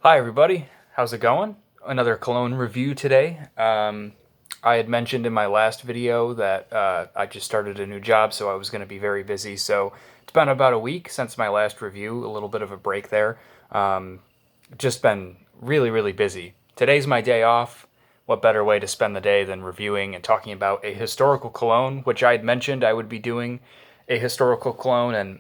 Hi everybody, how's it going? Another cologne review today. I had mentioned in my last video that I just started a new job, so I was going to be very busy. So it's been about a week since my last review, a little bit of a break there. Just been really, really busy. Today's my day off. What better way to spend the day than reviewing and talking about a historical cologne, which I had mentioned I would be doing a historical cologne, and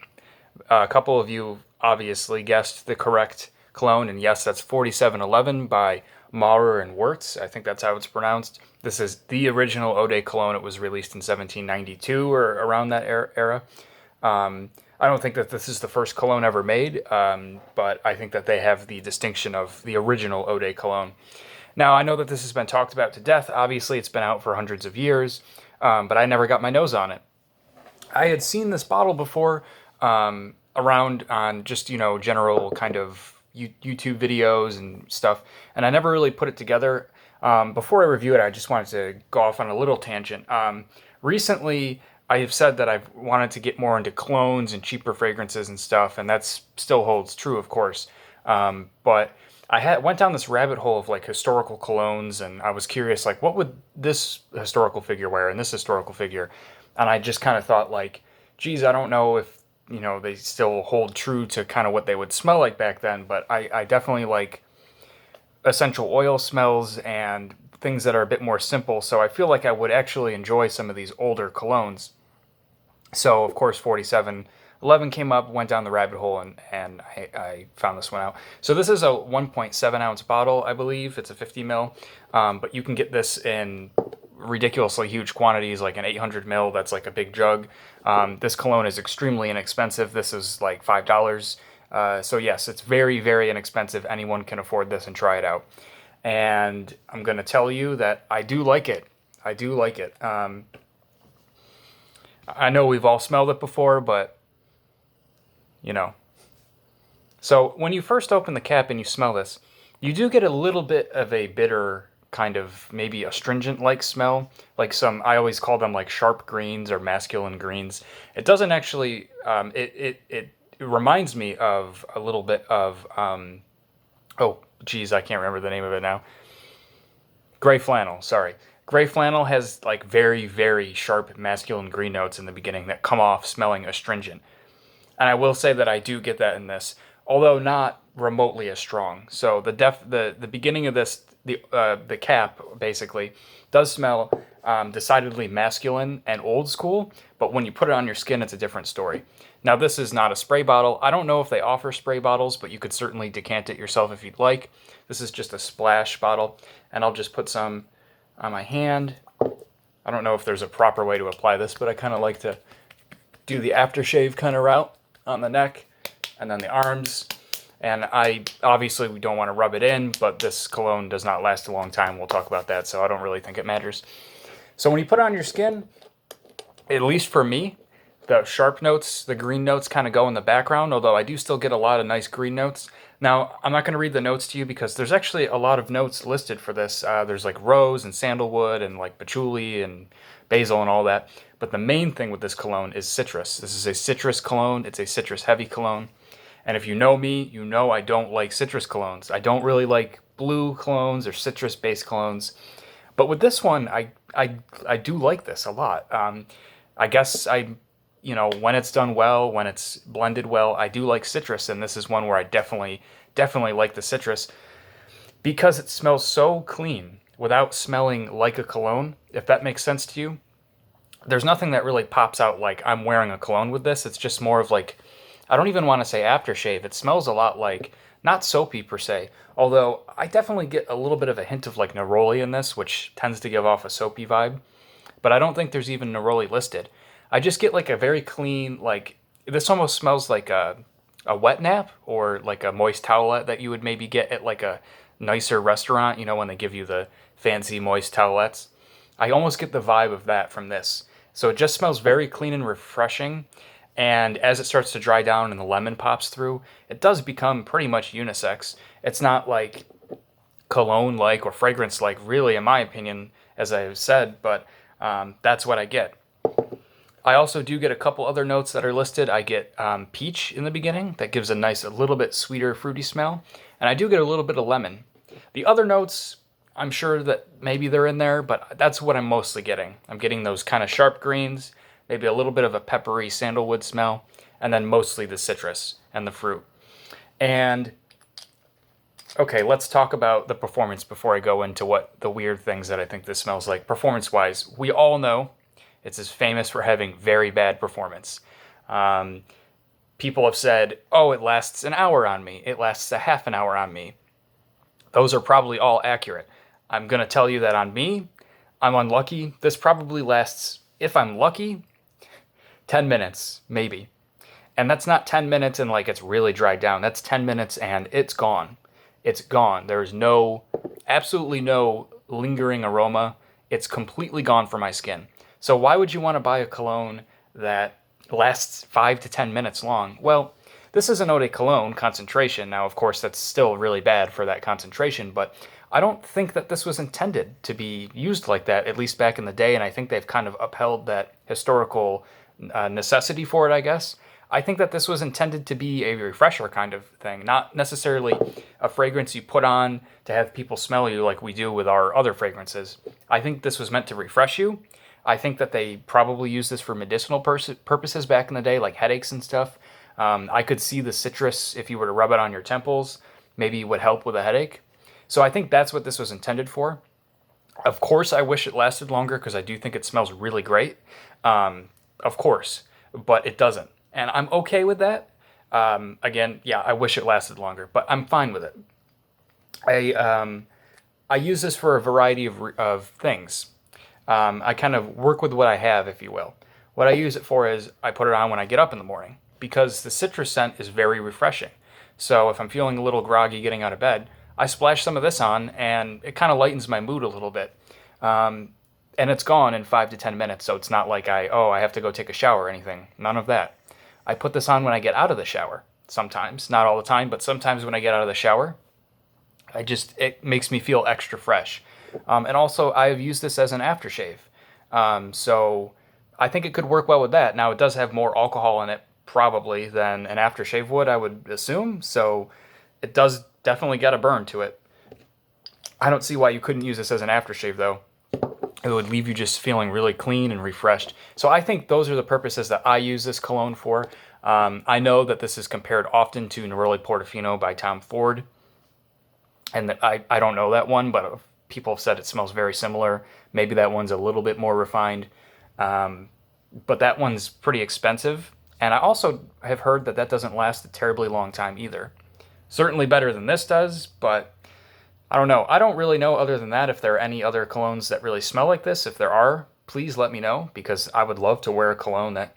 a couple of you obviously guessed the correct cologne, and yes, that's 4711 by Maurer and Wirtz. I think that's how it's pronounced. This is the original Eau de Cologne. It was released in 1792 or around that era. I don't think that this is the first cologne ever made, but I think that they have the distinction of the original Eau de Cologne. Now, I know that this has been talked about to death. Obviously, it's been out for hundreds of years, but I never got my nose on it. I had seen this bottle before around on just, general kind of YouTube videos and stuff, and I never really put it together. Before I review it, I just wanted to go off on a little tangent. Recently, I have said that I've wanted to get more into clones and cheaper fragrances and stuff, and that still holds true, of course. But I went down this rabbit hole of like historical colognes, and I was curious, like, what would this historical figure wear and this historical figure? And I just kind of thought, like, geez, I don't know if they still hold true to kind of what they would smell like back then, but I definitely like essential oil smells and things that are a bit more simple. So I feel like I would actually enjoy some of these older colognes. So of course 4711 came up, went down the rabbit hole, and I found this one out. So this is a 1.7 ounce bottle, I believe. It's a 50 ml, but you can get this in ridiculously huge quantities, like an 800 ml. That's like a big jug. This cologne is extremely inexpensive. This is like $5. So yes, it's very, very inexpensive. Anyone can afford this and try it out. And I'm going to tell you that I do like it. I do like it. I know we've all smelled it before, but So when you first open the cap and you smell this, you do get a little bit of a bitter, kind of maybe astringent-like smell, like I always call them like sharp greens or masculine greens. It doesn't actually, it reminds me of a little bit of, oh geez, I can't remember the name of it now. Gray flannel, sorry. Gray flannel has like very, very sharp masculine green notes in the beginning that come off smelling astringent. And I will say that I do get that in this, although not remotely as strong. So the beginning of this, the cap basically does smell decidedly masculine and old school, but when you put it on your skin, it's a different story. Now, this is not a spray bottle. I don't know if they offer spray bottles, but you could certainly decant it yourself if you'd like. This is just a splash bottle, and I'll just put some on my hand. I don't know if there's a proper way to apply this, but I kind of like to do the aftershave kind of route on the neck and then the arms. And we don't want to rub it in, but this cologne does not last a long time. We'll talk about that, so I don't really think it matters. So when you put it on your skin, at least for me, the sharp notes, the green notes kind of go in the background, although I do still get a lot of nice green notes. Now, I'm not going to read the notes to you because there's actually a lot of notes listed for this. There's like rose and sandalwood and like patchouli and basil and all that. But the main thing with this cologne is citrus. This is a citrus cologne. It's a citrus heavy cologne. And if you know me, you know I don't like citrus colognes. I don't really like blue colognes or citrus-based colognes. But with this one, I do like this a lot. I guess when it's done well, when it's blended well, I do like citrus, and this is one where I definitely like the citrus because it smells so clean without smelling like a cologne, if that makes sense to you. There's nothing that really pops out like I'm wearing a cologne with this. It's just more of like, I don't even want to say aftershave. It smells a lot like, not soapy per se, although I definitely get a little bit of a hint of like neroli in this, which tends to give off a soapy vibe. But I don't think there's even neroli listed. I just get like a very clean, like, this almost smells like a wet nap or like a moist towelette that you would maybe get at like a nicer restaurant, when they give you the fancy moist towelettes. I almost get the vibe of that from this. So it just smells very clean and refreshing. And as it starts to dry down and the lemon pops through, it does become pretty much unisex. It's not like cologne-like or fragrance-like, really, in my opinion, as I've said, but that's what I get. I also do get a couple other notes that are listed. I get peach in the beginning. That gives a nice, a little bit sweeter, fruity smell. and I do get a little bit of lemon. The other notes, I'm sure that maybe they're in there, but that's what I'm mostly getting. I'm getting those kind of sharp greens, maybe a little bit of a peppery sandalwood smell, and then mostly the citrus and the fruit. And okay, let's talk about the performance before I go into what the weird things that I think this smells like. Performance wise, we all know it's as famous for having very bad performance. Um, People have said, oh, it lasts an hour on me, it lasts a half an hour on me. Those are probably all accurate. I'm going to tell you that on me, I'm unlucky. This probably lasts, if I'm lucky, 10 minutes, maybe. And that's not 10 minutes and like it's really dried down. That's 10 minutes and it's gone. It's gone. There's absolutely no lingering aroma. It's completely gone from my skin. So why would you want to buy a cologne that lasts 5 to 10 minutes long? Well, this is an eau de cologne concentration. Now, of course, that's still really bad for that concentration, but I don't think that this was intended to be used like that, at least back in the day, and I think they've kind of upheld that historical necessity for it, I guess. I think that this was intended to be a refresher kind of thing, not necessarily a fragrance you put on to have people smell you like we do with our other fragrances. I think this was meant to refresh you. I think that they probably used this for medicinal purposes back in the day, like headaches and stuff. I could see the citrus, if you were to rub it on your temples, maybe would help with a headache. So I think that's what this was intended for. Of course, I wish it lasted longer because I do think it smells really great. Of course, but it doesn't. And I'm okay with that. Again, yeah, I wish it lasted longer, but I'm fine with it. I use this for a variety of things. I kind of work with what I have, if you will. What I use it for is I put it on when I get up in the morning because the citrus scent is very refreshing. So if I'm feeling a little groggy getting out of bed, I splash some of this on and it kind of lightens my mood a little bit. And it's gone in 5 to 10 minutes, so it's not like I have to go take a shower or anything. None of that. I put this on when I get out of the shower. Sometimes, not all the time, but sometimes when I get out of the shower, it makes me feel extra fresh. And also, I've used this as an aftershave. So I think it could work well with that. Now, it does have more alcohol in it, probably, than an aftershave would, I would assume. So it does definitely get a burn to it. I don't see why you couldn't use this as an aftershave, though. It would leave you just feeling really clean and refreshed. So I think those are the purposes that I use this cologne for. I know that this is compared often to Neroli Portofino by Tom Ford. And that I don't know that one, but people have said it smells very similar. Maybe that one's a little bit more refined. But that one's pretty expensive. And I also have heard that doesn't last a terribly long time either. Certainly better than this does, but I don't know. I don't really know other than that if there are any other colognes that really smell like this. If there are, please let me know because I would love to wear a cologne that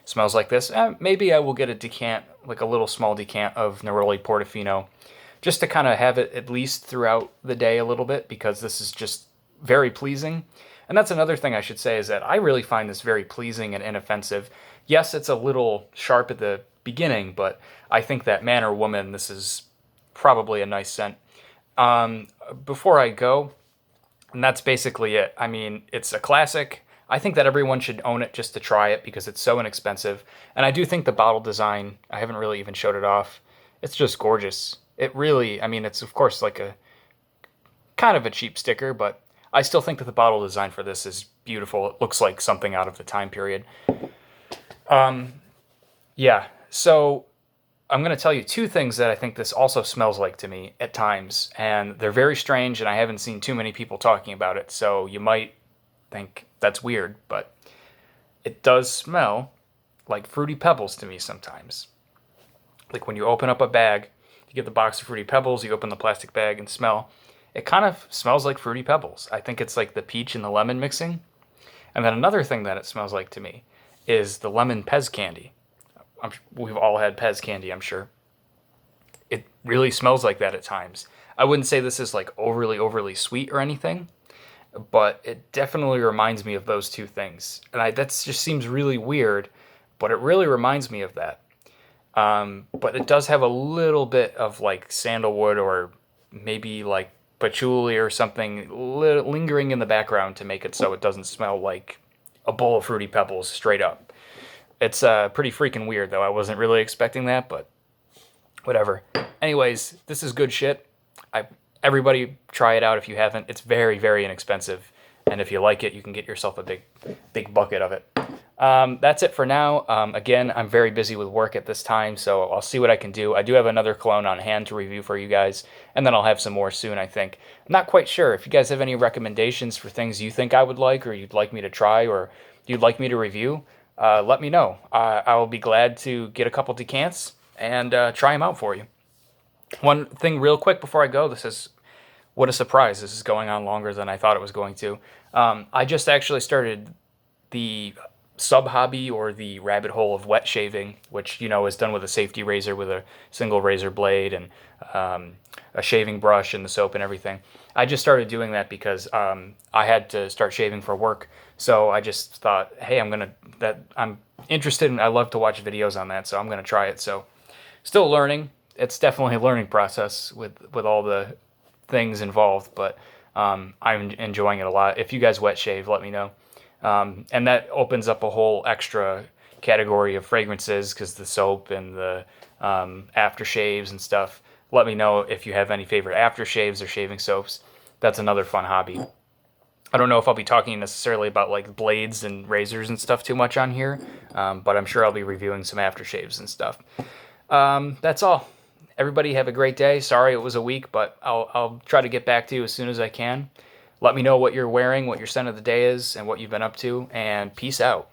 smells like this. Maybe I will get a decant, like a little small decant of Neroli Portofino just to kind of have it at least throughout the day a little bit because this is just very pleasing. And that's another thing I should say is that I really find this very pleasing and inoffensive. Yes, it's a little sharp at the beginning, but I think that man or woman, this is probably a nice scent. Before I go, and that's basically it. I mean, it's a classic. I think that everyone should own it just to try it because it's so inexpensive. And I do think the bottle design, I haven't really even showed it off. It's just gorgeous. It really, I mean, it's of course like a kind of a cheap sticker, but I still think that the bottle design for this is beautiful. It looks like something out of the time period. Yeah, so I'm going to tell you two things that I think this also smells like to me at times, and they're very strange, and I haven't seen too many people talking about it, so you might think that's weird, but it does smell like Fruity Pebbles to me sometimes. Like when you open up a bag, you get the box of Fruity Pebbles, you open the plastic bag and smell. It kind of smells like Fruity Pebbles. I think it's like the peach and the lemon mixing. And then another thing that it smells like to me is the lemon Pez candy. We've all had Pez candy, I'm sure. It really smells like that at times. I wouldn't say this is like overly sweet or anything, but it definitely reminds me of those two things. And that just seems really weird, but it really reminds me of that. But it does have a little bit of like sandalwood or maybe like patchouli or something lingering in the background to make it so it doesn't smell like a bowl of Fruity Pebbles straight up. It's pretty freaking weird, though. I wasn't really expecting that, but Whatever. Anyways, this is good shit. I Everybody try it out if you haven't. It's very, very inexpensive, and if you like it, you can get yourself a big bucket of it. That's it for now. Again, I'm very busy with work at this time, so I'll see what I can do. I do have another cologne on hand to review for you guys, and then I'll have some more soon, I think. I'm not quite sure. If you guys have any recommendations for things you think I would like, or you'd like me to try, or you'd like me to review, let me know. I will be glad to get a couple decants and try them out for you. One thing, real quick, before I go, this is what a surprise. This is going on longer than I thought it was going to. I just actually started the sub hobby or the rabbit hole of wet shaving, which is done with a safety razor with a single razor blade and a shaving brush and the soap and everything. I just started doing that because I had to start shaving for work, so I just thought, hey, I'm interested and I love to watch videos on that, so I'm gonna try it. So still learning. It's definitely a learning process with all the things involved, but I'm enjoying it a lot. If you guys wet shave, let me know. And that opens up a whole extra category of fragrances because the soap and the aftershaves and stuff. Let me know if you have any favorite aftershaves or shaving soaps. That's another fun hobby. I don't know if I'll be talking necessarily about like blades and razors and stuff too much on here, but I'm sure I'll be reviewing some aftershaves and stuff. That's all. Everybody have a great day. Sorry it was a week, but I'll try to get back to you as soon as I can. Let me know what you're wearing, what your scent of the day is, and what you've been up to, and peace out.